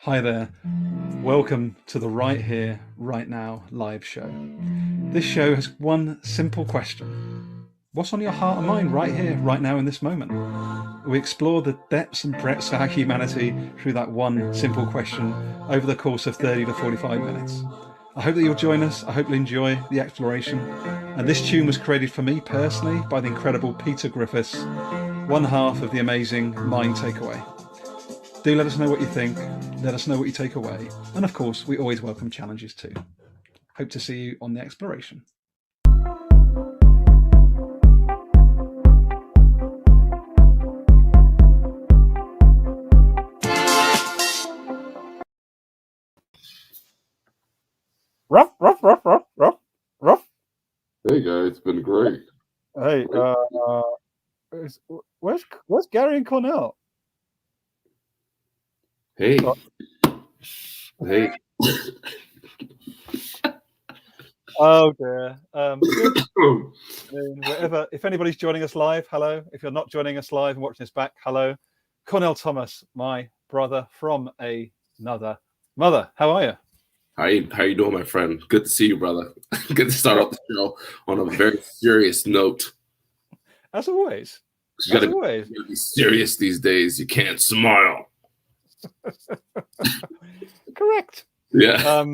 Hi there. Welcome to the Right Here, Right Now live show. This show has one simple question. What's on your heart and mind right here, right now in this moment? We explore the depths and breadths of our humanity through that one simple question over the course of 30 to 45 minutes. I hope that you'll join us. I hope you'll enjoy the exploration. And this tune was created for me personally by the incredible Peter Griffiths, one half of the amazing Mind Takeaway. Do let us know what you think. Let us know what you take away. And of course, we always welcome challenges too. Hope to see you on the exploration. Ruff, ruff, ruff, ruff, ruff, ruff. Hey guys, it's been great. Hey, where's Gary and Cornell? Hey, hey. Oh dear. Wherever, if anybody's joining us live, hello. If you're not joining us live and watching this back, hello. Cornell Thomas, my brother from another mother. How are you? How you doing, my friend? Good to see you, brother. Good to start off the show on a very serious note. As always. You gotta be serious these days. You can't smile. Correct. Yeah.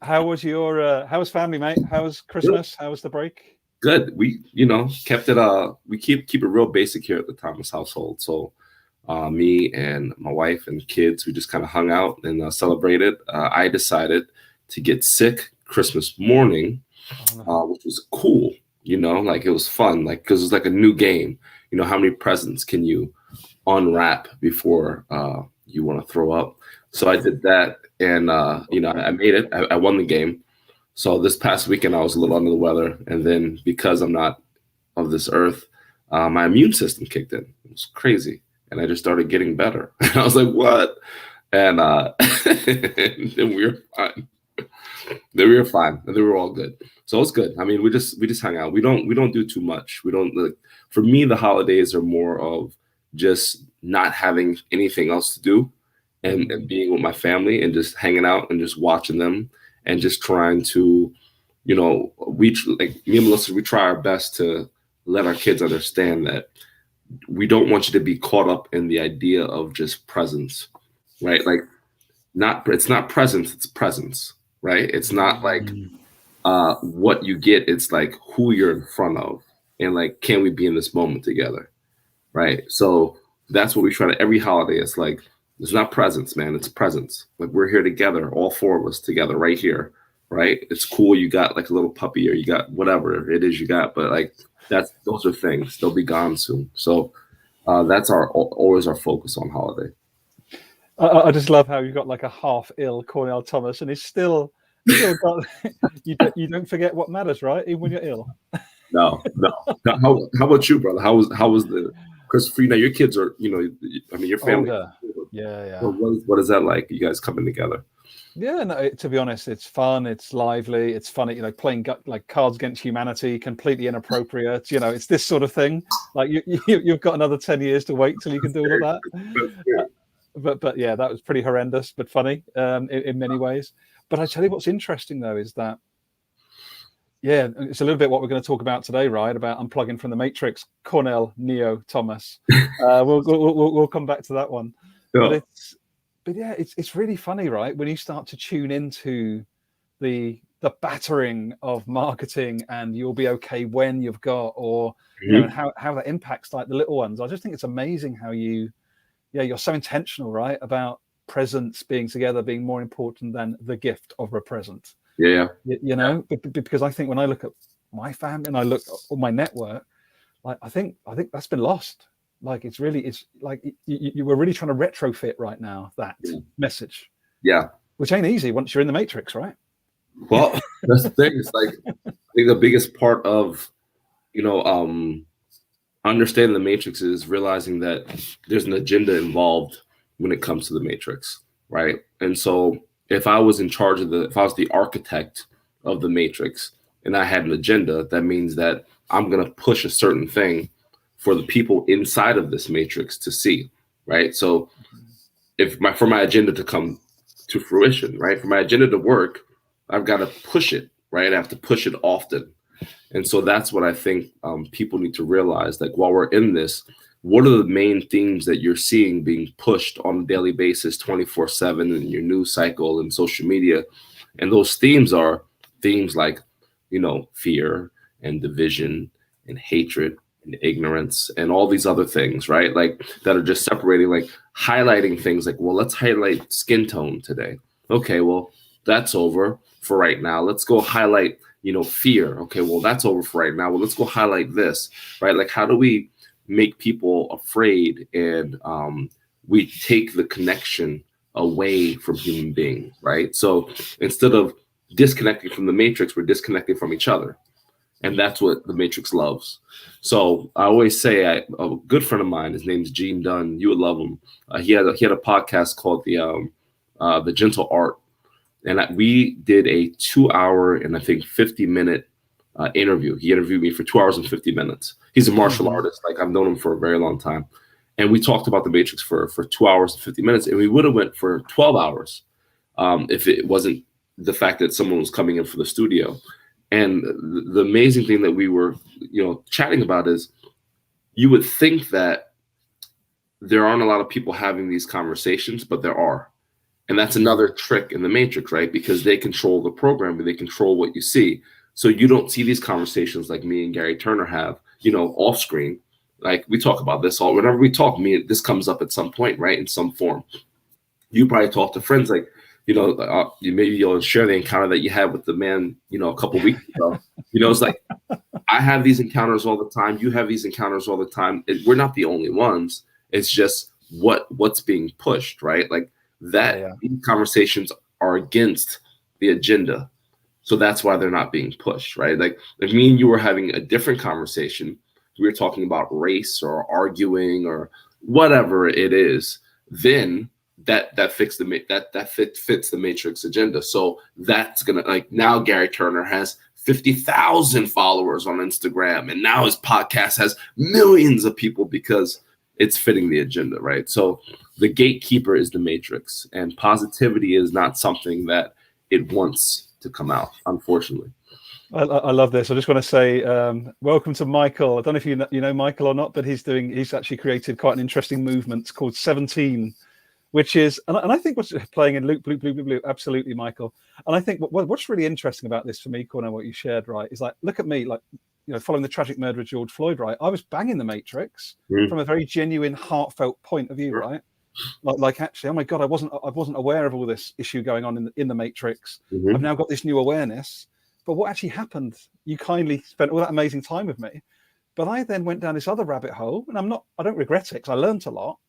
How was family, mate? How was Christmas? How was the break? Good. We, kept it. We keep it real basic here at the Thomas household. So, me and my wife and kids, we just kind of hung out and celebrated. I decided to get sick Christmas morning, which was cool. Like it was fun. Like because it was like a new game. How many presents can you unwrap before you want to throw up? So I did that, and I made it. I won the game. So this past weekend I was a little under the weather, and then because I'm not of this earth, my immune system kicked in. It was crazy, and I just started getting better. And I was like, "What?" And then we were fine. Then we were fine, and they were all good. So it's good. I mean, we just hang out. We don't do too much. We don't. For me, the holidays are more of just not having anything else to do. And being with my family and just hanging out and just watching them and just trying to, like me and Melissa, we try our best to let our kids understand that we don't want you to be caught up in the idea of just presents, right? Like it's not presents, it's presence, right? It's not like what you get, it's like who you're in front of and like, can we be in this moment together, right? So that's what we try to, every holiday, it's like, it's not presents, man. It's presents. Like we're here together, all four of us together right here, right? It's cool. You got like a little puppy or you got whatever it is you got, but like those are things. They'll be gone soon. So that's always our focus on holiday. I just love how you've got like a half ill Cornell Thomas and he's still got, you don't forget what matters, right? Even when you're ill. No. How about you, brother? How was the Christopher? Your kids are, your family. Older. Yeah. So what is that like? You guys coming together? Yeah, no. To be honest, it's fun. It's lively. It's funny. Playing like Cards Against Humanity, completely inappropriate. It's this sort of thing. Like you've got another 10 years to wait till you can do all of that. But yeah, that was pretty horrendous, but funny in many ways. But I tell you what's interesting though is that. Yeah, it's a little bit what we're going to talk about today, right? About unplugging from the Matrix. Cornell, Neo, Thomas. We'll come back to that one. Yeah. But it's really funny, right? When you start to tune into the battering of marketing and you'll be okay when you've got, or and how that impacts like the little ones. I just think it's amazing how you're so intentional, right? About presents being together being more important than the gift of a present. Yeah. Because I think when I look at my family and I look at my network, like I think that's been lost. Like it's like you were really trying to retrofit right now that message. Yeah. Which ain't easy once you're in the Matrix, right? Well, that's the thing. It's like I think the biggest part of understanding the Matrix is realizing that there's an agenda involved when it comes to the Matrix, right? And so if I was in charge of if I was the architect of the Matrix and I had an agenda, that means that I'm going to push a certain thing for the people inside of this Matrix to see, right? So for my agenda to come to fruition, right? For my agenda to work, I've got to push it, right? I have to push it often. And so that's what I think people need to realize. Like, while we're in this, what are the main themes that you're seeing being pushed on a daily basis, 24/7 in your news cycle and social media? And those themes are themes like, fear and division and hatred and ignorance and all these other things, right? Like, that are just separating, like highlighting things like, well, let's highlight skin tone today. Okay, well, that's over for right now. Let's go highlight, fear. Okay, well, that's over for right now. Well, let's go highlight this, right? Like, how do we make people afraid, and we take the connection away from human beings, right? So instead of disconnecting from the matrix, we're disconnecting from each other. And that's what the matrix loves. So I always say, a good friend of mine, his name's Gene Dunn, you would love him. He had a podcast called the Gentle Art. And we did a 2-hour and I think 50-minute interview. He interviewed me for 2 hours and 50 minutes. He's a martial artist. Like, I've known him for a very long time. And we talked about the Matrix for 2 hours and 50 minutes. And we would have went for 12 hours if it wasn't the fact that someone was coming in for the studio. And the amazing thing that we were, chatting about is, you would think that there aren't a lot of people having these conversations, but there are. And that's another trick in the Matrix, right? Because they control the program, and they control what you see. So you don't see these conversations like me and Gary Turner have, off screen. Like, we talk about this all, whenever we talk, this comes up at some point, right? In some form. You probably talk to friends like, maybe you'll share the encounter that you had with the man, a couple of weeks ago. It's like, I have these encounters all the time. You have these encounters all the time. We're not the only ones. It's just what's being pushed, right? Like, these conversations are against the agenda. So that's why they're not being pushed, right? Like, if me and you were having a different conversation, we were talking about race or arguing or whatever it is, then that fits the Matrix agenda. So that's gonna, like, now Gary Turner has 50,000 followers on Instagram, and now his podcast has millions of people because it's fitting the agenda, right? So the gatekeeper is the Matrix, and positivity is not something that it wants to come out, unfortunately. I love this. I just want to say welcome to Michael. I don't know if you know Michael or not, but he's actually created quite an interesting movement called 17, which is, and I think what's playing in loop, loop, loop, loop, loop, absolutely, Michael. And I think what's really interesting about this for me, Cornell, what you shared, right, is like, look at me, like, following the tragic murder of George Floyd, right? I was banging the Matrix from a very genuine, heartfelt point of view, right? Like actually, oh my God, I wasn't aware of all this issue going on in the Matrix. I've now got this new awareness. But what actually happened? You kindly spent all that amazing time with me, but I then went down this other rabbit hole, and I don't regret it because I learned a lot.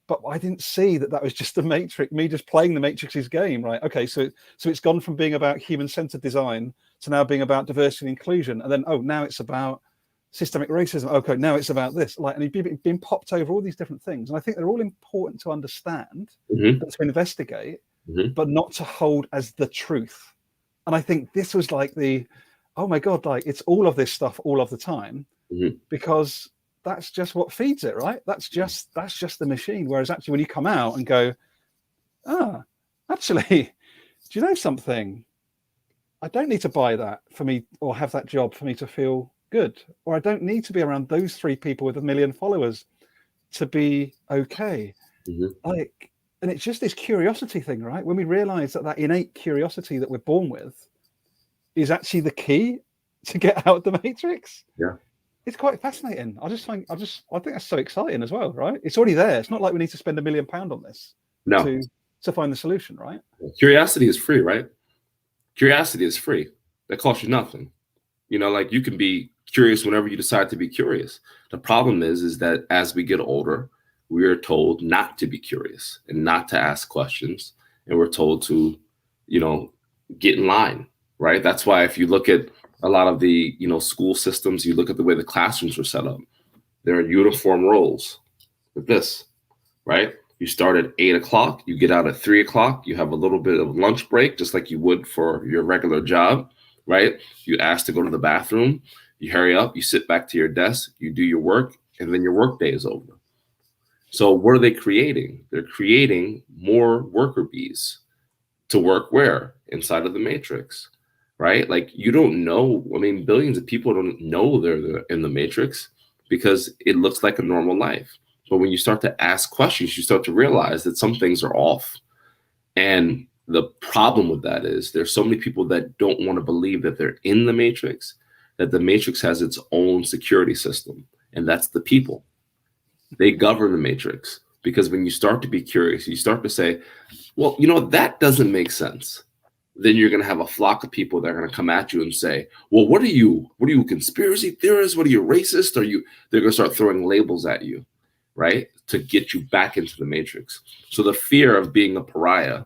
But I didn't see that was just the Matrix, me just playing the Matrix's game, right? Okay, so it's gone from being about human-centered design to now being about diversity and inclusion, and then now it's about systemic racism. Okay, now it's about this, like, and you've been popped over all these different things, and I think they're all important to understand, but to investigate, but not to hold as the truth. And I think this was like oh my God, like, it's all of this stuff all of the time, because that's just what feeds it, right? That's just the machine. Whereas actually, when you come out and go, actually, do you know something? I don't need to buy that for me, or have that job for me to feel good, or I don't need to be around those 3 people with 1 million followers to be okay. Like, and it's just this curiosity thing, right? When we realize that innate curiosity that we're born with is actually the key to get out of the Matrix. Yeah. It's quite fascinating. I think that's so exciting as well, right? It's already there. It's not like we need to spend £1 million on this to find the solution, right? Curiosity is free, right? Curiosity is free. That costs you nothing. Like, you can be curious whenever you decide to be curious. The problem is that as we get older, we are told not to be curious and not to ask questions. And we're told to, get in line, right? That's why if you look at a lot of the, school systems, you look at the way the classrooms are set up, there are uniform roles with this, right? You start at 8 o'clock, you get out at 3 o'clock, you have a little bit of lunch break, just like you would for your regular job, right? You ask to go to the bathroom, you hurry up, you sit back to your desk, you do your work, and then your work day is over. So what are they creating? They're creating more worker bees. to work where? Inside of the matrix, right? Like you don't know. I mean, billions of people don't know they're in the matrix because it looks like a normal life. But when you start to ask questions, you start to realize that some things are off. And the problem with that is there's so many people that don't want to believe that they're in the matrix, that the matrix has its own security system. And that's the people. They govern the matrix. Because when you start to be curious, you start to say, well, you know, that doesn't make sense. Then you're going to have a flock of people that are going to come at you and say, well, what are you, conspiracy theorists? What are you, racist? They're going to start throwing labels at you, right? To get you back into the matrix. So the fear of being a pariah,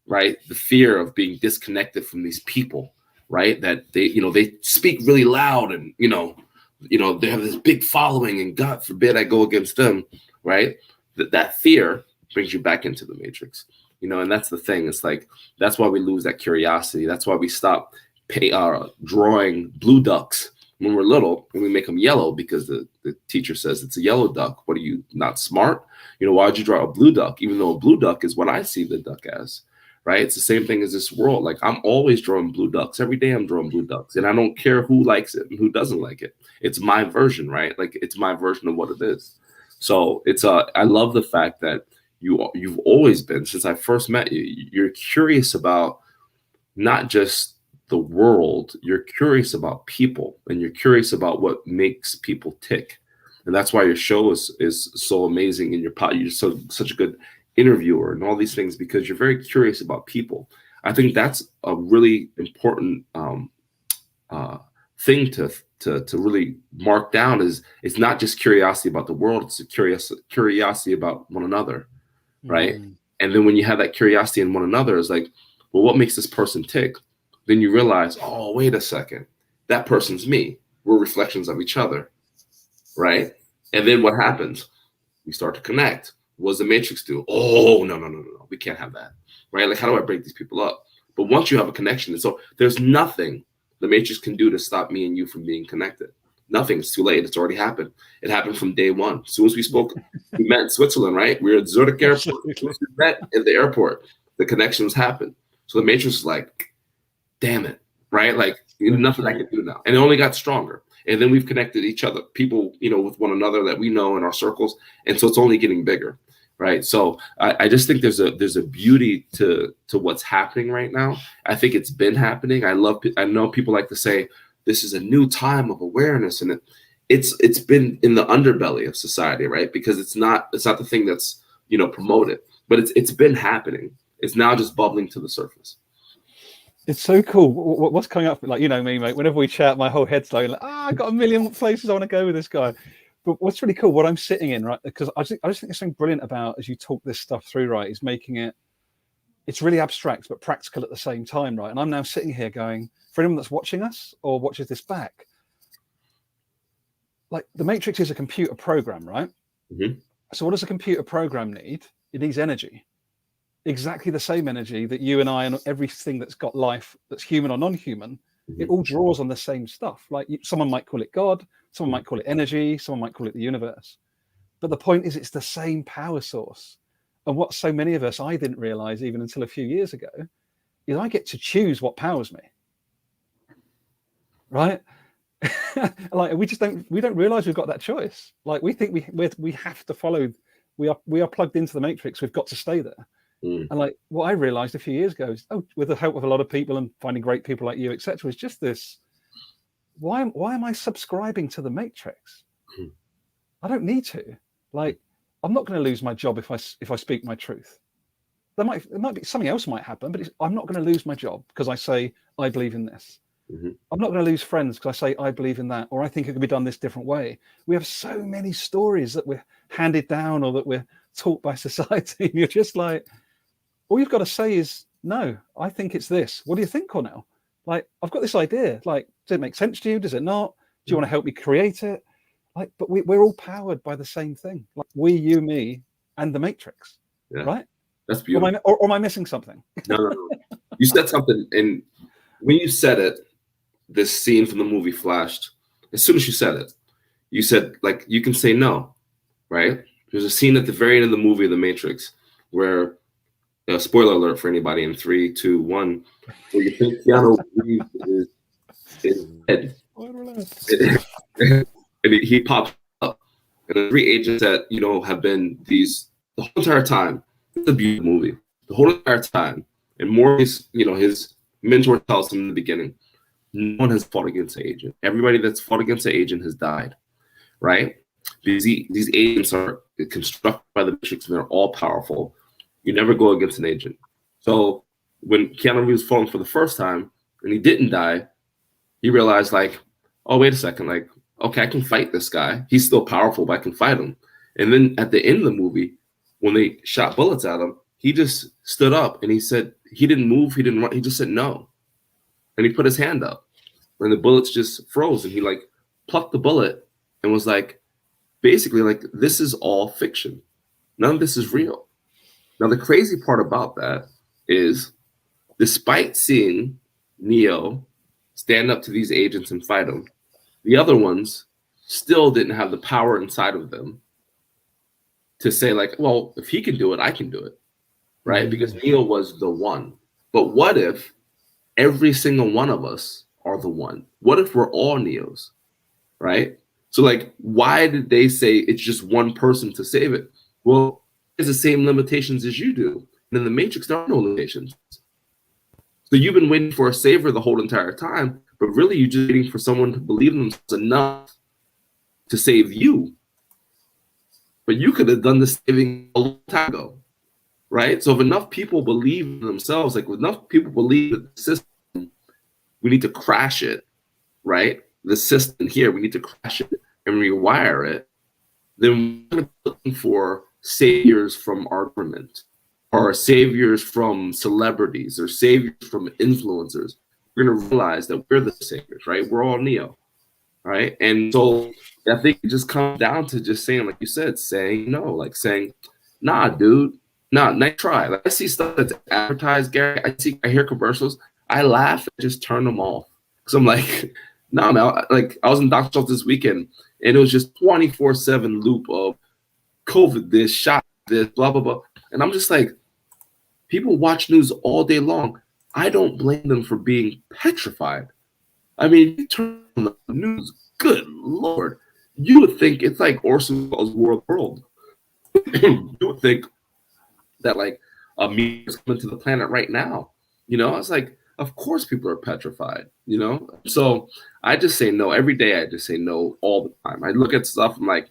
right? The fear of being disconnected from these people, right? That they speak really loud and, they have this big following and God forbid I go against them, right? That fear brings you back into the matrix, and that's the thing. It's like, that's why we lose that curiosity. That's why we stop drawing blue ducks when we're little and we make them yellow because the teacher says it's a yellow duck. What are you, not smart? Why'd you draw a blue duck? Even though a blue duck is what I see the duck as, right? It's the same thing as this world. Like I'm always drawing blue ducks. Every day I'm drawing blue ducks and I don't care who likes it and who doesn't like it. It's my version, right? Like it's my version of what it is. So I love the fact that you've always been, since I first met you, you're curious about not just the world, you're curious about people and you're curious about what makes people tick. And that's why your show is so amazing and you're such a good interviewer and all these things, because you're very curious about people. I think that's a really important thing to really mark down. Is it's not just curiosity about the world, it's a curiosity about one another, right? And then when you have that curiosity in one another, it's like, well, what makes this person tick? Then you realize, oh, wait a second, that person's me. We're reflections of each other, right? And then what happens? We start to connect. What does the matrix do? Oh, no, we can't have that, right? Like, how do I break these people up? But once you have a connection, and so there's nothing the matrix can do to stop me and you from being connected. Nothing. It's too late. It's already happened. It happened from day one. As soon as we spoke, we met in Switzerland, right? We were at Zurich Airport. We met at the airport. The connections happened. So the matrix is like, damn it, right? Like, nothing I can do now. And it only got stronger. And then we've connected each other, people, with one another that we know in our circles. And so it's only getting bigger, right? So I just think there's a beauty to what's happening right now. I think it's been happening. I know people like to say this is a new time of awareness, and it's been in the underbelly of society, right? Because it's not the thing that's promoted, but it's been happening. It's now just bubbling to the surface. It's so cool. What's coming up? Like, me, mate, whenever we chat, my whole head's going like, I got a million places I want to go with this guy. But what's really cool, what I'm sitting in, right? Because I just think there's something brilliant about, as you talk this stuff through, right, is making it's really abstract, but practical at the same time, right? And I'm now sitting here going, for anyone that's watching us or watches this back, like the Matrix is a computer program, right? Mm-hmm. So what does a computer program need? It needs energy. Exactly the same energy that you and I and everything that's got life, that's human or non-human, it all draws on the same stuff. Like someone might call it God, someone might call it energy, someone might call it the universe. But the point is, it's the same power source. And what so many of us, I didn't realize even until a few years ago, is I get to choose what powers me. Right? Like we don't realize we've got that choice. Like we think we have to follow. We are plugged into the matrix. We've got to stay there. And like what I realized a few years ago is, with the help of a lot of people and finding great people like you, etc., is just this. Why am I subscribing to the matrix? I don't need to. Like, I'm not going to lose my job if I speak my truth. It might be something else might happen, but I'm not going to lose my job because I say I believe in this. I'm not going to lose friends because I say I believe in that, or I think it could be done this different way. We have so many stories that we're handed down or that we're taught by society, and you're just like, all you've got to say is, no, I think it's this. What do you think, Cornell? Like, I've got this idea. Like, does it make sense to you? Does it not? Do you want to help me create it? Like, but we're all powered by the same thing. Like we, you, me, and the matrix, right? That's beautiful. Or am I missing something? No. You said something, and when you said it, this scene from the movie flashed. As soon as you said it, you said, like, you can say no, right? There's a scene at the very end of the movie, The Matrix, where spoiler alert for anybody in 3, 2, 1. Where you think Keanu Reeves is dead. And he pops up. And the 3 agents that, you know, have been these the whole entire time. It's a beautiful movie. The whole entire time. And Morpheus, you know, his mentor tells him in the beginning, no one has fought against the agent. Everybody that's fought against the agent has died, right? These agents are constructed by the Matrix and they're all powerful. You never go against an agent. So when Keanu Reeves fought for the first time and he didn't die, he realized like, oh, wait a second, like, okay, I can fight this guy. He's still powerful, but I can fight him. And then at the end of the movie, when they shot bullets at him, he just stood up and he said, he didn't move, he didn't run, he just said no. And he put his hand up and the bullets just froze and he like plucked the bullet and was like, basically like, this is all fiction. None of this is real. Now, the crazy part about that is despite seeing Neo stand up to these agents and fight them, the other ones still didn't have the power inside of them to say like, well, if he can do it, I can do it, right? Because Neo was the one. But what if every single one of us are the one? What if we're all Neos, right? So like, why did they say it's just one person to save it? Well, it has the same limitations as you do. And in the Matrix, there are no limitations. So you've been waiting for a savior the whole entire time, but really you're just waiting for someone to believe in themselves enough to save you. But you could have done this saving a long time ago, right? So if enough people believe in themselves, like if enough people believe in the system, we need to crash it, right? The system here, we need to crash it and rewire it. Then we're looking for saviors from our government, or saviors from celebrities, or saviors from influencers. We're going to realize that we're the saviors, right? We're all Neo, right? And so I think it just comes down to just saying, like you said, saying no, like saying, nah, dude, nah, nice try. Like I see stuff that's advertised, Gary. I hear commercials. I laugh and just turn them off. Because I'm like, nah, man, like I was in Dr. Schultz this weekend and it was just 24/7 loop of COVID, this, shot, this, blah, blah, blah. And I'm just like, people watch news all day long. I don't blame them for being petrified. I mean, you turn on the news, good Lord. You would think it's like Orson Welles' World. You would think that like a meteor is coming to the planet right now. You know, I was like, of course people are petrified, you know? So I just say no. Every day I just say no all the time. I look at stuff, I'm like,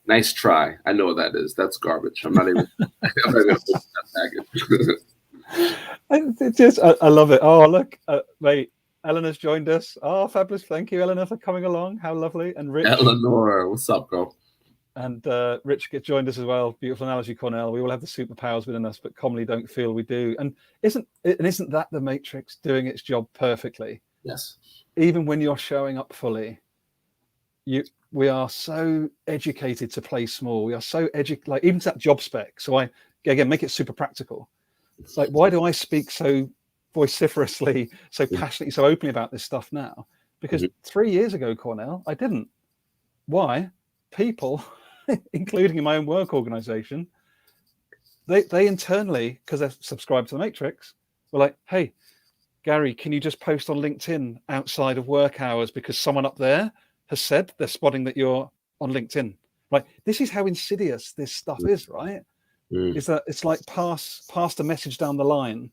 nice try. I know what that is. That's garbage. I'm not even open that package. I love it. Oh, look, mate, Eleanor's joined us. Oh, fabulous. Thank you, Eleanor, for coming along. How lovely. And Rich. Eleanor, what's up, girl? And Rich joined us as well. Beautiful analogy, Cornell. We all have the superpowers within us, but commonly don't feel we do. And isn't that the Matrix doing its job perfectly? Yes. Even when you're showing up fully, we are so educated to play small. We are so like even to that job spec. So I again make it super practical. It's like, why do I speak so vociferously, so passionately, so openly about this stuff now? Because 3 years ago, Cornell, I didn't. Why? People, including in my own work organization, they internally, because they're subscribed to the Matrix, were like, hey, Gary, can you just post on LinkedIn outside of work hours because someone up there has said they're spotting that you're on LinkedIn. Right? This is how insidious this stuff is, right? Is that it's like pass a message down the line,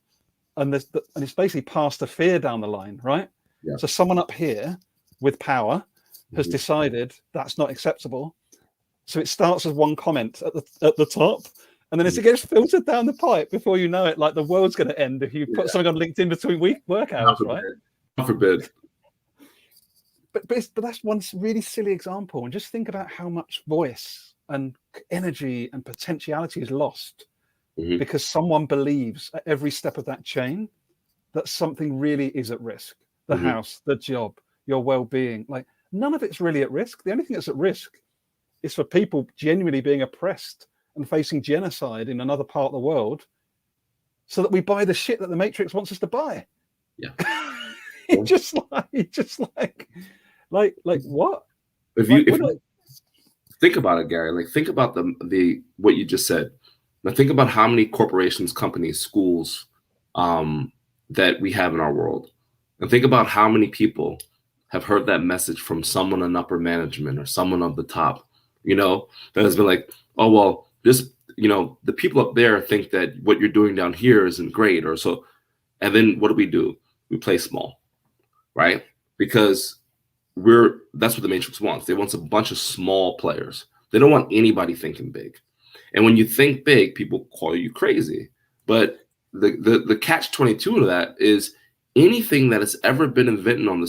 and it's basically passed a fear down the line, right? Yeah. So someone up here with power has decided that's not acceptable. So it starts as one comment at the top, and then as it gets filtered down the pipe, before you know it, like the world's going to end if you put something on LinkedIn between work hours, right? God forbid. But that's one really silly example. And just think about how much voice and energy and potentiality is lost because someone believes at every step of that chain that something really is at risk. The house, the job, your well-being. Like none of it's really at risk. The only thing that's at risk is for people genuinely being oppressed and facing genocide in another part of the world so that we buy the shit that the Matrix wants us to buy. Yeah. just like what? If you think about it, Gary, like think about the what you just said. Now think about how many corporations, companies, schools that we have in our world. And think about how many people have heard that message from someone in upper management or someone up the top, that has been like, oh, well, this, the people up there think that what you're doing down here isn't great or so. And then what do? We play small, right? Because that's what the Matrix wants. They want a bunch of small players. They don't want anybody thinking big. And when you think big, people call you crazy. But the catch-22 to that is anything that has ever been invented on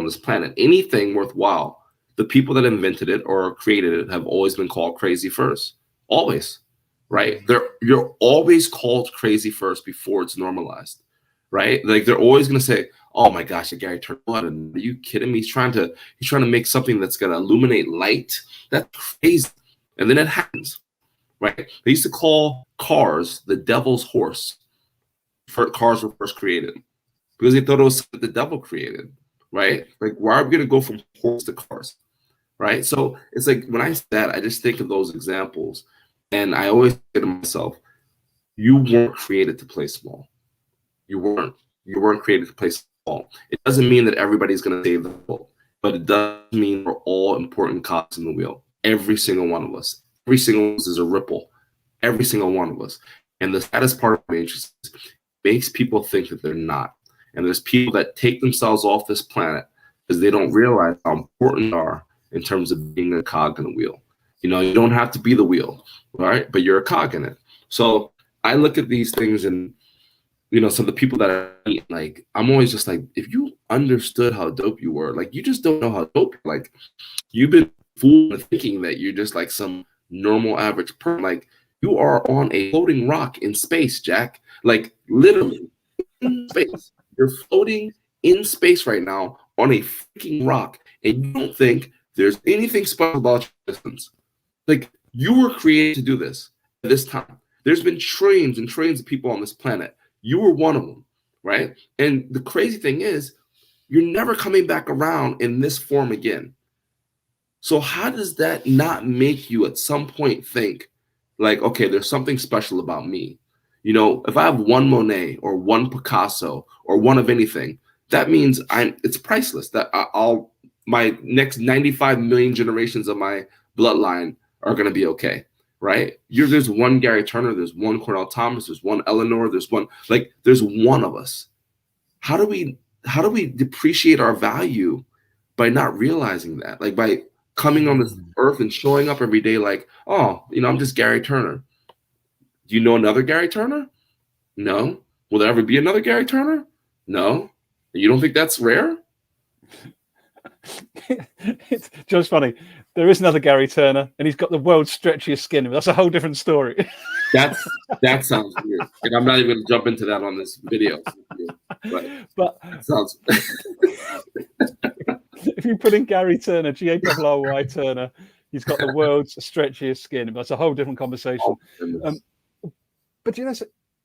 this planet, anything worthwhile, the people that invented it or created it have always been called crazy first. Always, right? You're always called crazy first before it's normalized, right? Like they're always going to say, oh my gosh, Gary turned blood. And are you kidding me? He's trying to make something that's going to illuminate light. That's crazy. And then it happens, right? They used to call cars the devil's horse. Cars were first created because they thought it was something the devil created, right? Like, why are we going to go from horse to cars, right? So it's like when I say that, I just think of those examples. And I always say to myself, you weren't created to play small. You weren't created to play small. It doesn't mean that everybody's going to save the world, but it does mean we're all important cogs in the wheel. Every single one of us. Every single one of us is a ripple. Every single one of us. And the saddest part of me is it makes people think that they're not. And there's people that take themselves off this planet because they don't realize how important they are in terms of being a cog in the wheel. You don't have to be the wheel, right? But you're a cog in it. So I look at these things and, some of the people that I meet, like, I'm always just like, if you understood how dope you were, like, you just don't know how dope you're. Like, you've been fooled into thinking that you're just like some normal average person. Like, you are on a floating rock in space, Jack. Like, literally in space. You're floating in space right now on a freaking rock, and you don't think there's anything special about your existence. Like, you were created to do this at this time. There's been trillions and trillions of people on this planet. You were one of them, right? And the crazy thing is, you're never coming back around in this form again. So how does that not make you at some point think, like, okay, there's something special about me? If I have one Monet or one Picasso or one of anything, that means it's priceless. That my next 95 million generations of my bloodline are going to be okay, right? There's one Gary Turner, there's one Cornell Thomas, there's one Eleanor, there's one of us. How do we depreciate our value by not realizing that? Like, by coming on this earth and showing up every day like, oh, I'm just Gary Turner. Do you know another Gary Turner? No. Will there ever be another Gary Turner? No. You don't think that's rare? It's just funny. There is another Gary Turner, and he's got the world's stretchiest skin. That's a whole different story. That sounds weird. And I'm not even going to jump into that on this video. But that sounds. If you put in Gary Turner, G-A-R-R-Y Turner, he's got the world's stretchiest skin. That's a whole different conversation. But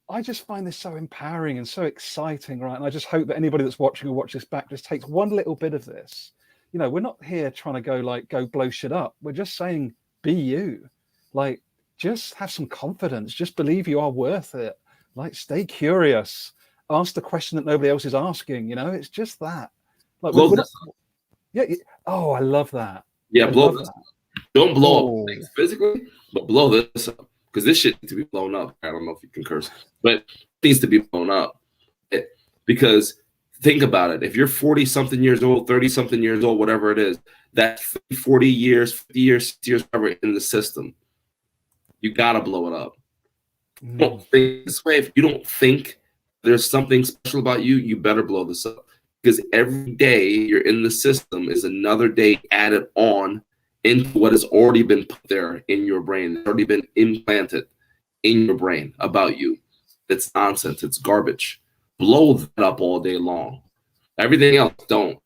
I just find this so empowering and so exciting, right? And I just hope that anybody that's watching or watch this back just takes one little bit of this. We're not here trying to go blow shit up. We're just saying, be you. Like, just have some confidence. Just believe you are worth it. Like, stay curious. Ask the question that nobody else is asking. It's just that. Like, yeah. Oh, I love that. Yeah, blow this up. Don't blow up things physically, but blow this up. Because this shit needs to be blown up. I don't know if you can curse, but it needs to be blown up. Because think about it. If you're 40-something years old, 30-something years old, whatever it is, that 40 years, 50 years, 60 years, whatever in the system, you got to blow it up. Don't think this way. If you don't think there's something special about you, you better blow this up. Because every day you're in the system is another day added on into what has already been put there in your brain. It's already been implanted in your brain about you. It's nonsense. It's garbage. Blow that up all day long. Everything else, don't.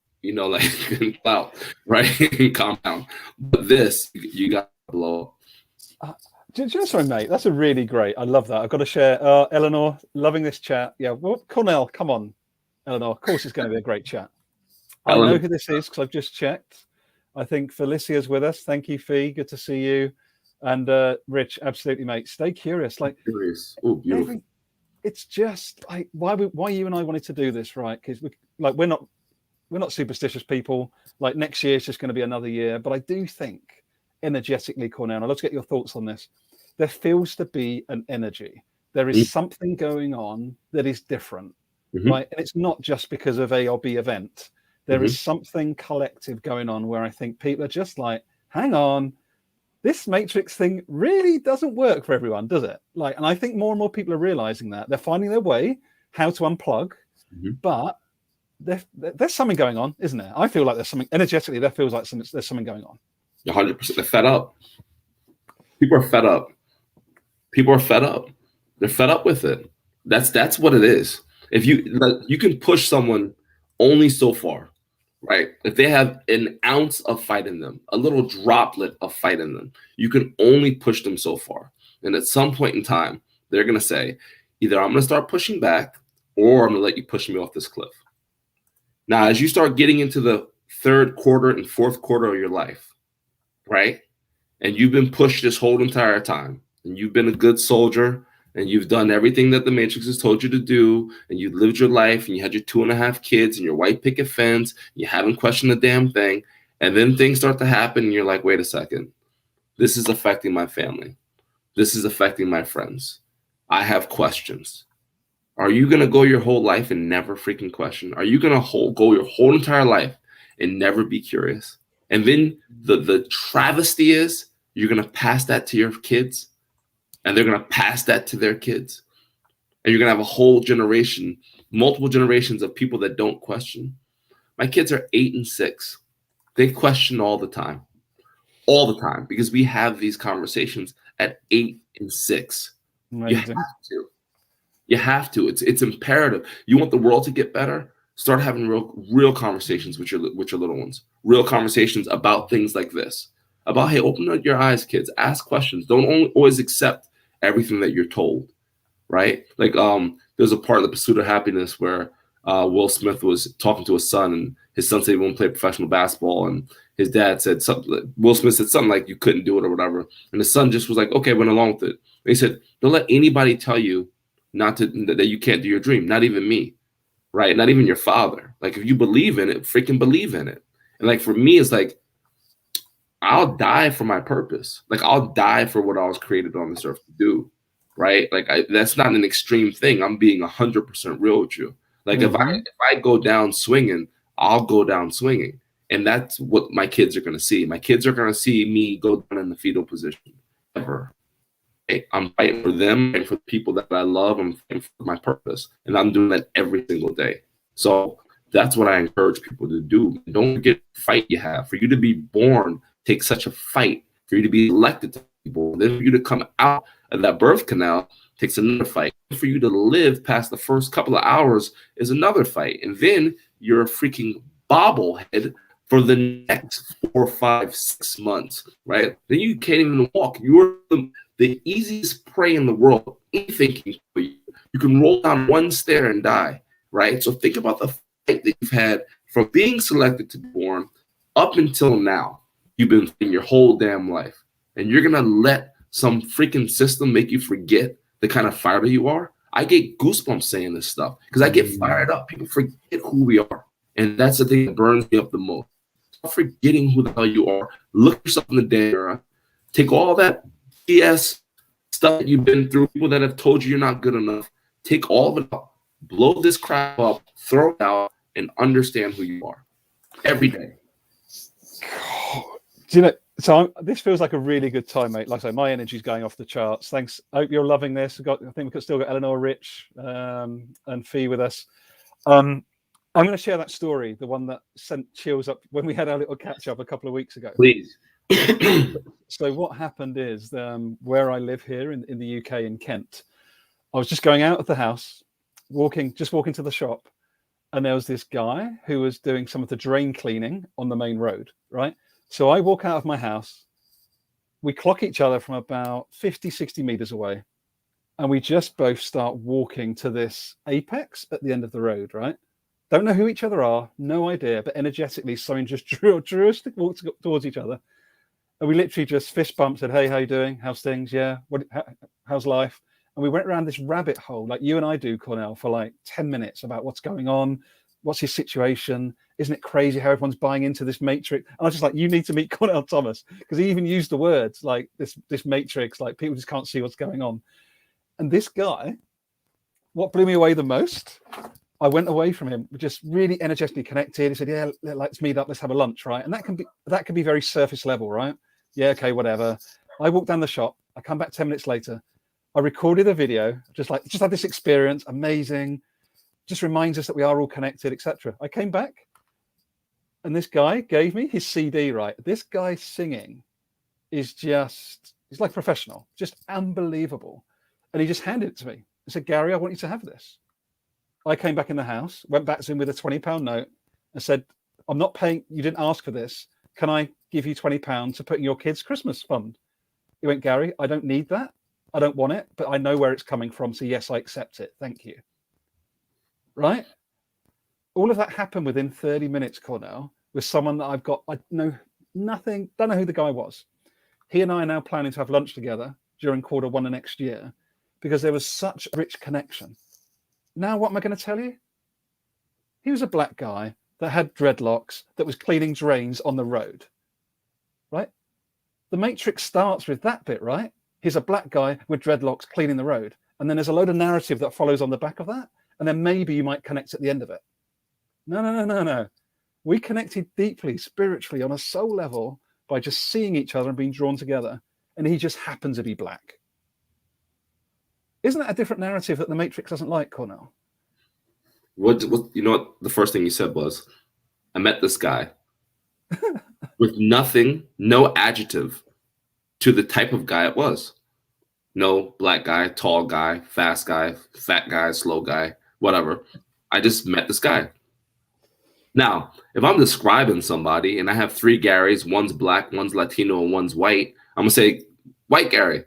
Clout, right? Calm down. But this, you got to blow up. Sorry, mate. That's a really great. I love that. I've got to share. Eleanor, loving this chat. Yeah. Well, Cornell, come on, Eleanor. Of course, it's going to be a great chat. I know who this is because I've just checked. I think Felicia's with us. Thank you, Fee. Good to see you. And Rich, absolutely, mate. Stay curious. Like, Curious. Oh, beautiful. It's just like why you and I wanted to do this, right? Because we're not superstitious people. Like, next year is just going to be another year. But I do think energetically, Cornell, and I'd love to get your thoughts on this. There feels to be an energy. There is something going on that is different, right? And it's not just because of A or B event. There is something collective going on where I think people are just like, hang on, this matrix thing really doesn't work for everyone, does it? Like, and I think more and more people are realizing that. They're finding their way how to unplug, but there's something going on, isn't there? I feel like there's something energetically. There feels like there's something going on. 100%. They're fed up. People are fed up. People are fed up. They're fed up with it. That's what it is. If you can push someone only so far, right? If they have an ounce of fight in them, a little droplet of fight in them, you can only push them so far. And at some point in time, they're going to say, either I'm going to start pushing back, or I'm going to let you push me off this cliff. Now, as you start getting into the third quarter and fourth quarter of your life, right? And you've been pushed this whole entire time, and you've been a good soldier, and you've done everything that the Matrix has told you to do, and you lived your life, and you had your 2.5 kids and your white picket fence, you haven't questioned a damn thing, and then things start to happen, and you're like, wait a second, this is affecting my family. This is affecting my friends. I have questions. Are you going to go your whole life and never freaking question? Are you going to go your whole entire life and never be curious? And then the travesty is you're going to pass that to your kids, and they're going to pass that to their kids. And you're going to have a whole generation, multiple generations of people that don't question. My kids are 8 and 6. They question all the time, because we have these conversations at 8 and 6. Amazing. You have to. It's imperative. You want the world to get better? Start having real conversations with your little ones. Real conversations about things like this. About, hey, open up your eyes, kids. Ask questions. Don't always accept everything that you're told, right? Like, there's a part of The Pursuit of Happiness where Will Smith was talking to his son, and his son said he won't play professional basketball, and his dad said something. Will Smith said something like, you couldn't do it or whatever, and the son just was like, okay, went along with it. And he said, don't let anybody tell you that you can't do your dream. Not even me, right? Not even your father. Like, if you believe in it, freaking believe in it. And like, for me, it's like, I'll die for my purpose. Like, I'll die for what I was created on this earth to do, right? Like, that's not an extreme thing. I'm being 100% real with you. Like, if I go down swinging, I'll go down swinging. And that's what my kids are going to see. My kids are going to see me go down in the fetal position ever. I'm fighting for them, fighting for the people that I love, I'm fighting for my purpose. And I'm doing that every single day. So that's what I encourage people to do. Don't forget the fight you have. For you to be born takes such a fight. For you to be elected to be born, then for you to come out of that birth canal takes another fight. For you to live past the first couple of hours is another fight. And then you're a freaking bobblehead for the next 4, 5, 6 months, right? Then you can't even walk. You're the easiest prey in the world. Anything can kill you. You can roll down one stair and die, right? So think about the fight that you've had from being selected to be born up until now. You've been fighting your whole damn life. And you're going to let some freaking system make you forget the kind of fighter you are? I get goosebumps saying this stuff because I get fired up. People forget who we are. And that's the thing that burns me up the most. Stop forgetting who the hell you are. Look yourself in the damn mirror. Take all that BS stuff that you've been through, people that have told you you're not good enough. Take all of it up. Blow this crap up. Throw it out and understand who you are every day. Do you know, so this feels like a really good time, mate. Like I say, my energy's going off the charts. Thanks. I hope you're loving this. I think we've still got Eleanor, Rich, and Fee with us. I'm going to share that story, the one that sent chills up when we had our little catch up a couple of weeks ago. Please. So what happened is, where I live here in the UK in Kent, I was just going out of the house, walking to the shop, and there was this guy who was doing some of the drain cleaning on the main road, right? So I walk out of my house, we clock each other from about 50, 60 meters away, and we just both start walking to this apex at the end of the road, right? Don't know who each other are, no idea, but energetically, something just drew us to walk towards each other. And we literally just fist bumped, said, "Hey, how you doing? How's things? Yeah. How's life?" And we went around this rabbit hole, like you and I do, Cornell, for like 10 minutes about what's going on, what's his situation. Isn't it crazy how everyone's buying into this matrix? And I was just like, you need to meet Cornell Thomas, because he even used the words like this matrix, like people just can't see what's going on. And this guy, what blew me away the most, I went away from him just really energetically connected. He said, "Yeah, let's meet up, let's have a lunch," right? And that can be very surface level, right? Yeah, okay, whatever. I walked down the shop. I come back 10 minutes later. I recorded a video, just had this experience, amazing. Just reminds us that we are all connected, etc. I came back, and this guy gave me his CD. Right, this guy singing is he's like professional, just unbelievable. And he just handed it to me. I said, "Gary, I want you to have this." I came back in the house, went back to him with a £20 note and said, "I'm not paying, you didn't ask for this. Can I give you £20 to put in your kids' Christmas fund?" He went, "Gary, I don't need that. I don't want it, but I know where it's coming from. So yes, I accept it. Thank you." Right? All of that happened within 30 minutes, Cornell, with someone that I know nothing, don't know who the guy was. He and I are now planning to have lunch together during Q1 of next year because there was such a rich connection. Now, what am I going to tell you? He was a black guy that had dreadlocks that was cleaning drains on the road, right? The Matrix starts with that bit, right? He's a black guy with dreadlocks cleaning the road. And then there's a load of narrative that follows on the back of that. And then maybe you might connect at the end of it. No. We connected deeply, spiritually, on a soul level by just seeing each other and being drawn together. And he just happened to be black. Isn't that a different narrative that the Matrix doesn't like, Cornell? What you know what the first thing you said was, I met this guy with nothing, no adjective to the type of guy it was. No black guy, tall guy, fast guy, fat guy, slow guy, whatever. I just met this guy. Now, if I'm describing somebody and I have 3 Garys, one's black, one's Latino, and one's white, I'm gonna say white Gary,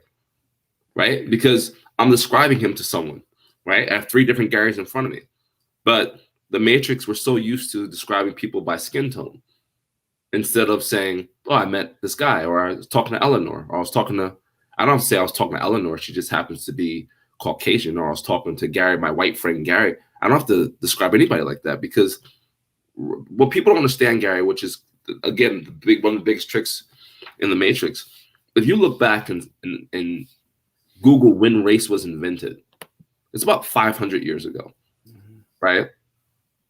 right? Because I'm describing him to someone, right? I have 3 different Garys in front of me. But the Matrix, we're so used to describing people by skin tone instead of saying, "Oh, I met this guy," or "I was talking to Eleanor," or I don't say I was talking to Eleanor, she just happens to be Caucasian, or I was talking to Gary, my white friend Gary. I don't have to describe anybody like that, because what people don't understand, Gary, which is, again, one of the biggest tricks in the Matrix, if you look back and Google when race was invented, it's about 500 years ago. Right?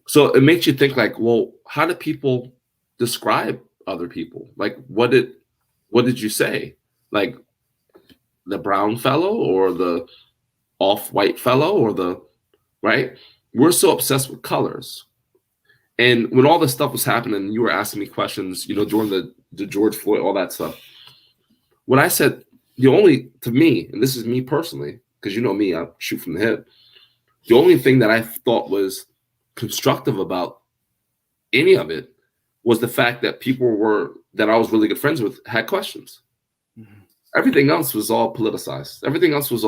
So it makes you think like, well, how do people describe other people? Like, what did you say? Like the brown fellow or the off-white fellow or right? We're so obsessed with colors. And when all this stuff was happening, you were asking me questions, during the George Floyd, all that stuff. When I said to me, and this is me personally, because you know me, I shoot from the hip. The only thing that I thought was constructive about any of it was the fact that people that I was really good friends with had questions. Mm-hmm. Everything else was all politicized. Everything else was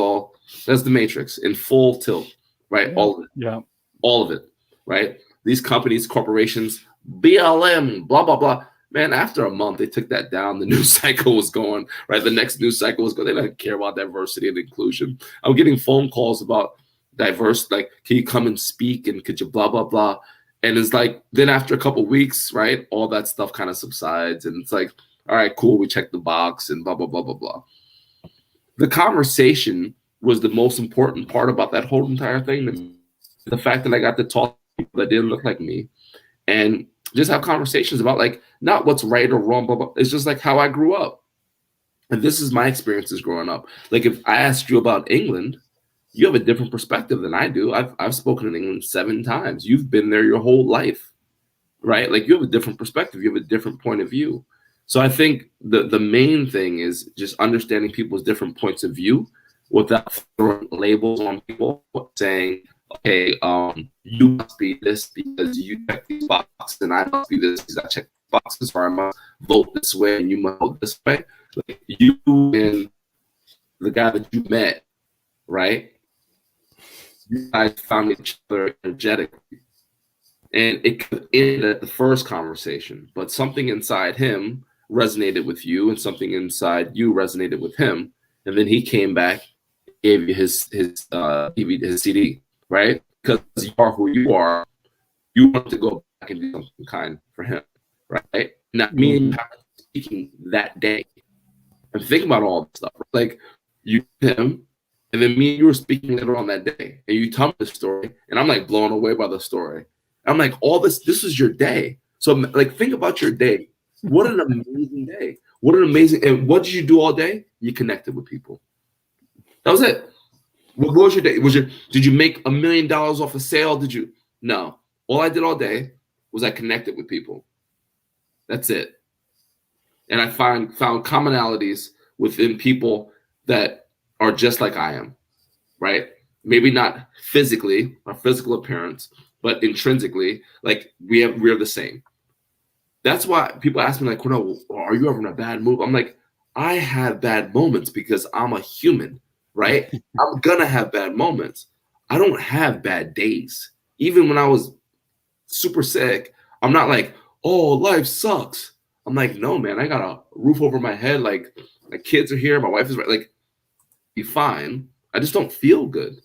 that's the Matrix in full tilt, right? Yeah. All of it. Yeah. All of it, right? These companies, corporations, BLM, blah, blah, blah. Man, after a month, they took that down. The news cycle was going, right? The next news cycle was going. They didn't care about diversity and inclusion. I'm getting phone calls about diverse, like, can you come and speak, and could you blah blah blah. And it's like, then after a couple of weeks, right, all that stuff kind of subsides, and it's like, all right, cool, we checked the box and blah blah blah blah blah. The conversation was the most important part about that whole entire thing. The fact that I got to talk to people that didn't look like me and just have conversations about, like, not what's right or wrong, blah blah. It's just like how I grew up, and this is my experiences growing up. Like, if I asked you about England, you have a different perspective than I do. I've spoken in England 7 times. You've been there your whole life, right? Like, you have a different perspective. You have a different point of view. So I think the main thing is just understanding people's different points of view without throwing labels on people, saying, okay, you must be this because you check these boxes, and I must be this because I check boxes, or I must vote this way and you must vote this way. Like, you and the guy that you met, right? You guys found each other energetically. And it could end at the first conversation, but something inside him resonated with you and something inside you resonated with him. And then he came back, gave you his CD, right? Because you are who you are. You want to go back and do something kind for him, right? Not me and you speaking that day. And think about all this stuff. Like you, him, and then me and you were speaking later on that day. And you tell me the story, and I'm like blown away by the story. I'm like, all this is your day. So like, think about your day. What an amazing day. What an amazing, and what did you do all day? You connected with people. That was it. What was your day? Did you make $1 million off a sale? Did you? No. All I did all day was I connected with people. That's it. And I found commonalities within people that are just like I am, right? Maybe not physically, our physical appearance, but intrinsically, like we're the same. That's why people ask me, like, Cornell, are you ever in a bad mood? I'm like, I have bad moments because I'm a human, right? I'm gonna have bad moments. I don't have bad days. Even when I was super sick, I'm not like, oh, life sucks. I'm like, no, man, I got a roof over my head. Like, my kids are here. My wife is right. Like, be fine. I just don't feel good,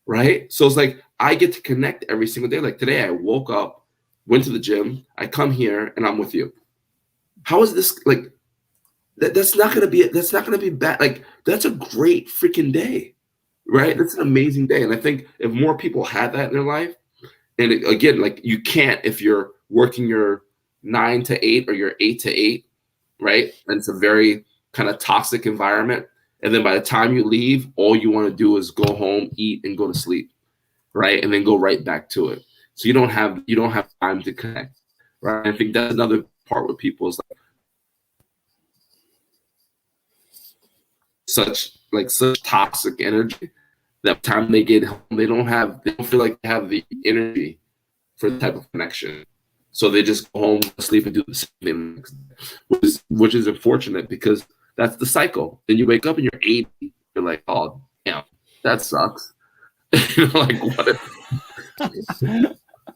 right? So it's like I get to connect every single day. Like today, I woke up, went to the gym, I come here, and I'm with you. How is this like? That's not gonna be bad. Like that's a great freaking day, right? That's an amazing day. And I think if more people had that in their life, and again, like you can't if you're working your 9 to 8 or your 8 to 8, right? And it's a very kind of toxic environment. And then by the time you leave, all you want to do is go home, eat, and go to sleep, right? And then go right back to it. So you don't have time to connect, right? I think that's another part with people is like such toxic energy that time they get home, they don't feel like they have the energy for the type of connection. So they just go home, sleep, and do the same thing, which is unfortunate because that's the cycle. Then you wake up and you're 80, you're like, oh damn, that sucks. Like what?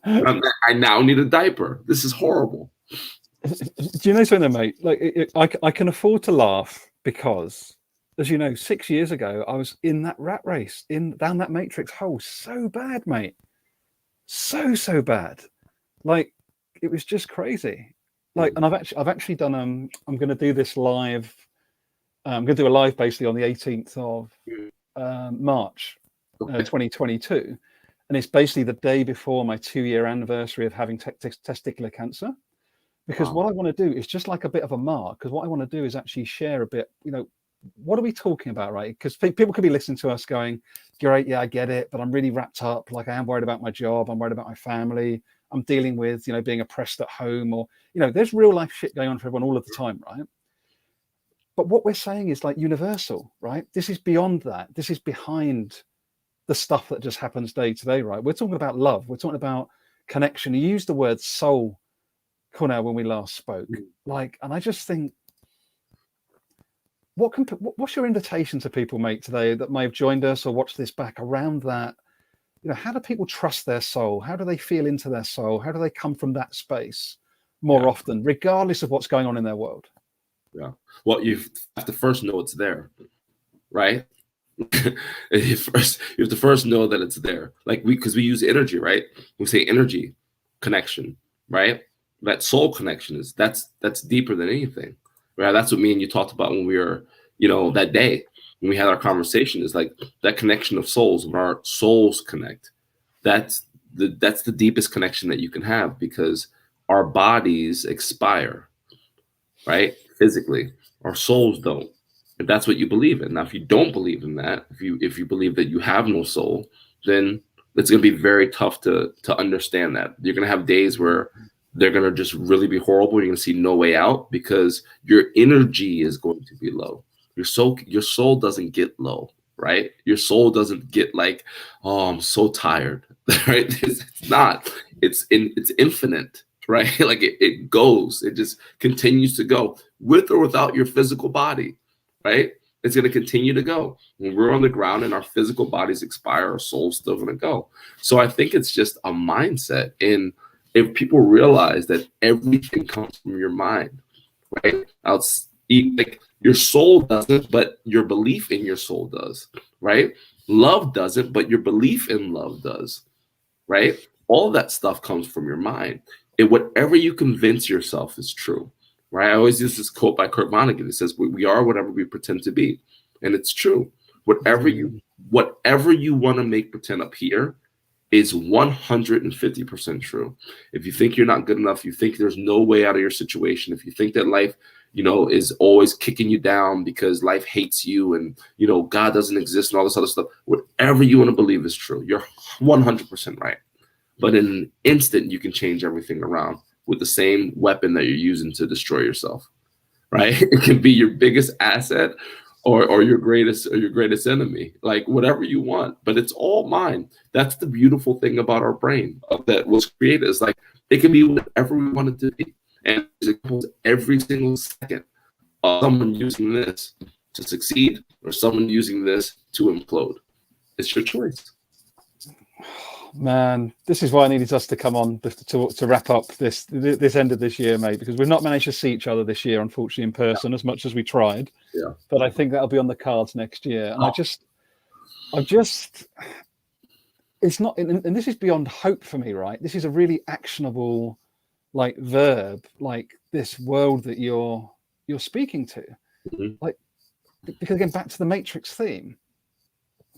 I now need a diaper. This is horrible. Do you know something, mate? Like I can afford to laugh because, as you know, 6 years ago I was in that rat race, down that matrix hole, so bad, mate, so bad. Like it was just crazy. Like, and I've actually done I'm going to do this live. I'm going to do a live basically on the 18th of March, 2022. And it's basically the day before my 2-year anniversary of having testicular cancer. Because what I want to do is just like a bit of a mark. Because what I want to do is actually share a bit, what are we talking about, right? Because people could be listening to us going, great, yeah, I get it. But I'm really wrapped up. Like I am worried about my job. I'm worried about my family. I'm dealing with, being oppressed at home or, there's real life shit going on for everyone all of the time, right? But what we're saying is like universal, right? This is beyond that. This is behind the stuff that just happens day to day, right? We're talking about love. We're talking about connection. You used the word soul, Cornell, when we last spoke. Like, and I just think, what's your invitation to people, mate, today that may have joined us or watched this back around that? How do people trust their soul? How do they feel into their soul? How do they come from that space more often, regardless of what's going on in their world? Yeah. Well, you have to first know it's there, right? you have to first know that it's there. Like because we use energy, right? We say energy connection, right? That soul connection that's deeper than anything, right? That's what me and you talked about when we were, that day when we had our conversation. Is like that connection of souls, when our souls connect. That's the deepest connection that you can have because our bodies expire, right? Physically, our souls don't. If that's what you believe in. Now, if you don't believe in that, if you believe that you have no soul, then it's going to be very tough to understand that. You're going to have days where they're going to just really be horrible. You're going to see no way out because your energy is going to be low. Your soul doesn't get low, right? Your soul doesn't get like, oh, I'm so tired, right? It's not. It's infinite, right? Like it goes. It just continues to go with or without your physical body. Right? It's going to continue to go. When we're on the ground and our physical bodies expire, our soul's still going to go. So I think it's just a mindset. And if people realize that everything comes from your mind, right? Like your soul doesn't, but your belief in your soul does, right? Love doesn't, but your belief in love does, right? All that stuff comes from your mind. Whatever you convince yourself is true, right? I always use this quote by Kurt Vonnegut. It says, "We are whatever we pretend to be," and it's true. Whatever you want to make pretend up here is 150% true. If you think you're not good enough, you think there's no way out of your situation, if you think that life, is always kicking you down because life hates you and, God doesn't exist and all this other stuff, whatever you want to believe is true. You're 100% right. But in an instant, you can change everything around with the same weapon that you're using to destroy yourself, right? It can be your biggest asset or your greatest enemy, like whatever you want, but it's all mine. That's the beautiful thing about our brain that was created, is like it can be whatever we want it to be. And every single second of someone using this to succeed or someone using this to implode. It's your choice. Man, this is why I needed us to come on to wrap up this end of this year, mate, because we've not managed to see each other this year, unfortunately, in person as much as we tried. Yeah. But I think that'll be on the cards next year. And it's not, and this is beyond hope for me, right? This is a really actionable, like, verb, like this world that you're speaking to. Mm-hmm. Like, because again, back to the Matrix theme,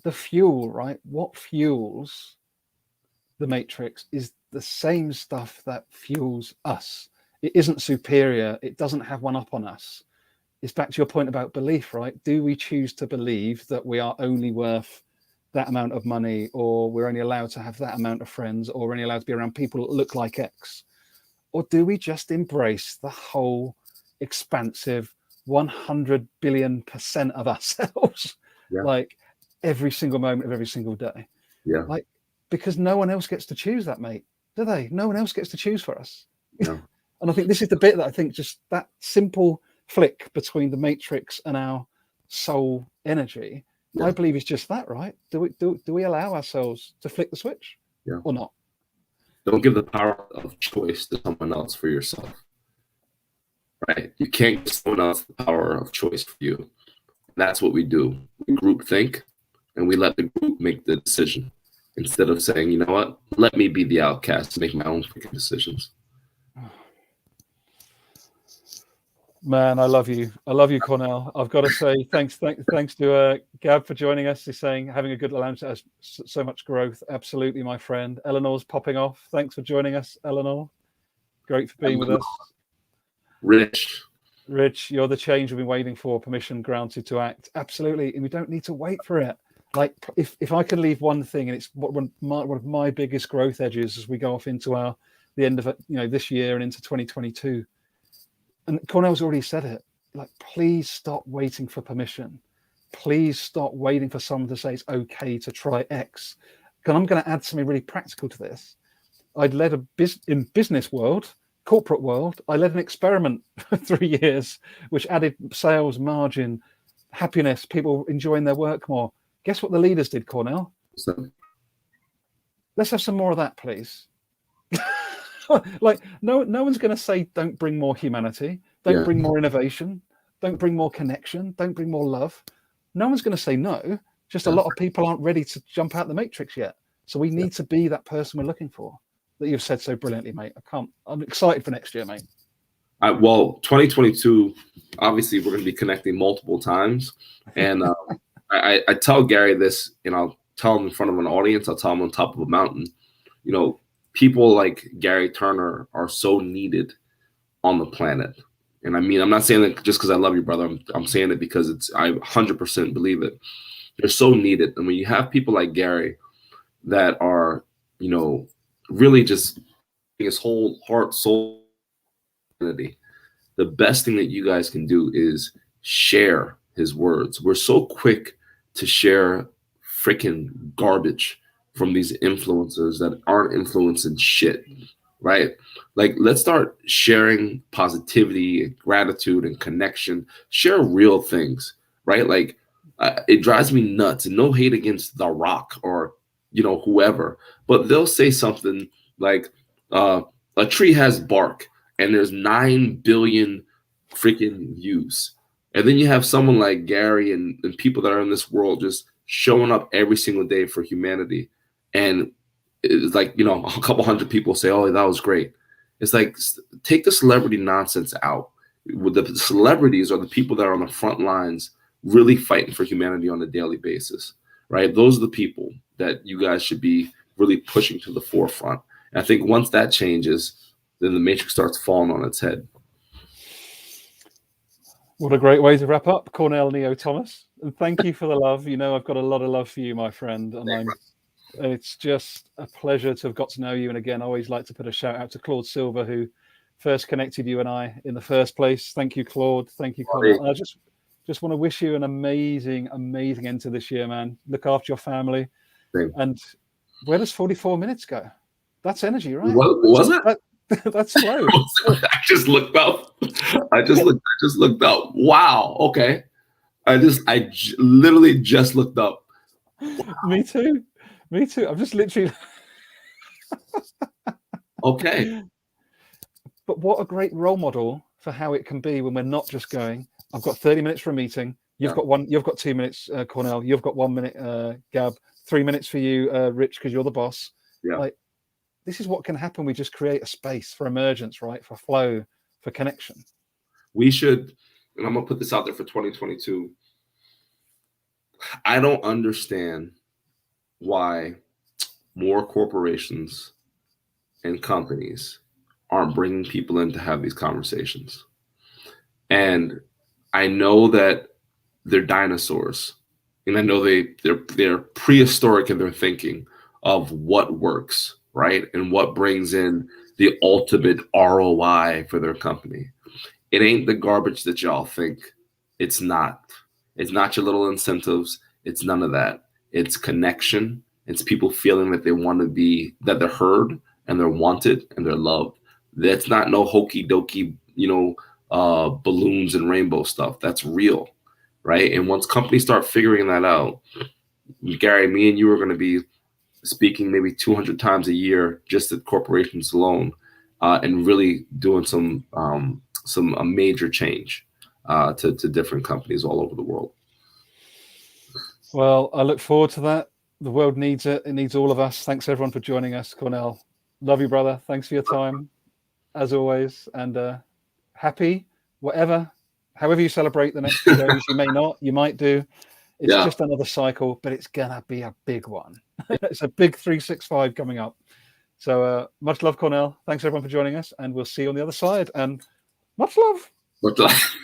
the fuel, right? What fuels the Matrix is the same stuff that fuels us. It isn't superior. It doesn't have one up on us. It's back to your point about belief, right? Do we choose to believe that we are only worth that amount of money, or we're only allowed to have that amount of friends, or we're only allowed to be around people that look like X? Or do we just embrace the whole expansive 100 billion% of ourselves, like every single moment of every single day? Yeah. Like, because no one else gets to choose that, mate, do they? No one else gets to choose for us. Yeah. And I think this is the bit that I think just that simple flick between the Matrix and our soul energy, I believe is just that, right? Do we allow ourselves to flick the switch or not? Don't give the power of choice to someone else for yourself, right? You can't give someone else the power of choice for you. That's what we do. We group think, and we let the group make the decision, instead of saying, you know what, let me be the outcast to make my own freaking decisions. Man, I love you. I love you, Cornell. I've got to say thanks to Gab for joining us. He's saying having a good lounge has so much growth. Absolutely, my friend. Eleanor's popping off. Thanks for joining us, Eleanor. Great for being with us. Rich, you're the change we've been waiting for. Permission granted to act. Absolutely, and we don't need to wait for it. Like, if I can leave one thing, and it's one of my biggest growth edges as we go off into the end of this year and into 2022. And Cornell's already said it. Like, please stop waiting for permission. Please stop waiting for someone to say it's okay to try X. Because I'm going to add something really practical to this. I'd led in business world, corporate world, I led an experiment for 3 years, which added sales, margin, happiness, people enjoying their work more. Guess what the leaders did, Cornell? Let's have some more of that, please. Like, no one's going to say don't bring more humanity, don't bring more innovation, don't bring more connection, don't bring more love. No one's going to say no. Just a lot of people aren't ready to jump out the Matrix yet. So we need to be that person we're looking for, that you've said so brilliantly, mate. I'm excited for next year, mate. Well, 2022, obviously we're going to be connecting multiple times. And I tell Gary this, and I'll tell him in front of an audience, I'll tell him on top of a mountain. People like Gary Turner are so needed on the planet. And I mean, I'm not saying that just because I love you, brother. I'm saying it because I 100% believe it. They're so needed. And when you have people like Gary that are, really just his whole heart, soul, the best thing that you guys can do is share his words. We're so quick to share freaking garbage from these influencers that aren't influencing shit, right? Like, let's start sharing positivity and gratitude and connection. Share real things, right? Like, it drives me nuts, and no hate against The Rock or whoever, but they'll say something like, a tree has bark and there's 9 billion freaking views. And then you have someone like Gary and people that are in this world just showing up every single day for humanity. And it's like, you know, a couple hundred people say, oh, that was great. It's like, take the celebrity nonsense out. The celebrities are the people that are on the front lines really fighting for humanity on a daily basis, right? Those are the people that you guys should be really pushing to the forefront. And I think once that changes, then the matrix starts falling on its head. What a great way to wrap up, Cornell Neo Thomas. And thank you for the love. You know, I've got a lot of love for you, my friend. And it's just a pleasure to have got to know you. And again, I always like to put a shout out to Claude Silver, who first connected you and I in the first place. Thank you, Claude. Thank you, Cornell. I just want to wish you an amazing, amazing end to this year, man. Look after your family. Same. And where does 44 minutes go? That's energy, right? What was it? That's slow. I just looked up. I just looked up. Wow. Okay. I literally just looked up. Wow. Me too. I'm just literally. Okay. But what a great role model for how it can be when we're not just going, I've got 30 minutes for a meeting. You've got 2 minutes, Cornell. You've got 1 minute, Gab. 3 minutes for you, Rich, because you're the boss. Yeah. Like, this is what can happen. We just create a space for emergence, right? For flow, for connection. We should, and I'm going to put this out there for 2022. I don't understand why more corporations and companies aren't bringing people in to have these conversations. And I know that they're dinosaurs, and I know they're prehistoric in their thinking of what works, right? And what brings in the ultimate ROI for their company. It ain't the garbage that y'all think. It's not. It's not your little incentives. It's none of that. It's connection. It's people feeling that they want to be, that they're heard and they're wanted and they're loved. That's not no hokey dokey, balloons and rainbow stuff. That's real, right? And once companies start figuring that out, Gary, me and you are going to be speaking maybe 200 times a year just at corporations alone, and really doing some major change to different companies all over the world. Well, I look forward to that. The world needs it. It needs all of us. Thanks everyone for joining us. Cornell, love you, brother. Thanks for your time, as always. And happy, however you celebrate the next 2 days. You may not, you might do. It's just another cycle, but it's going to be a big one. It's a big 365 coming up. So much love, Cornell. Thanks everyone for joining us, and we'll see you on the other side. And much love. Much love.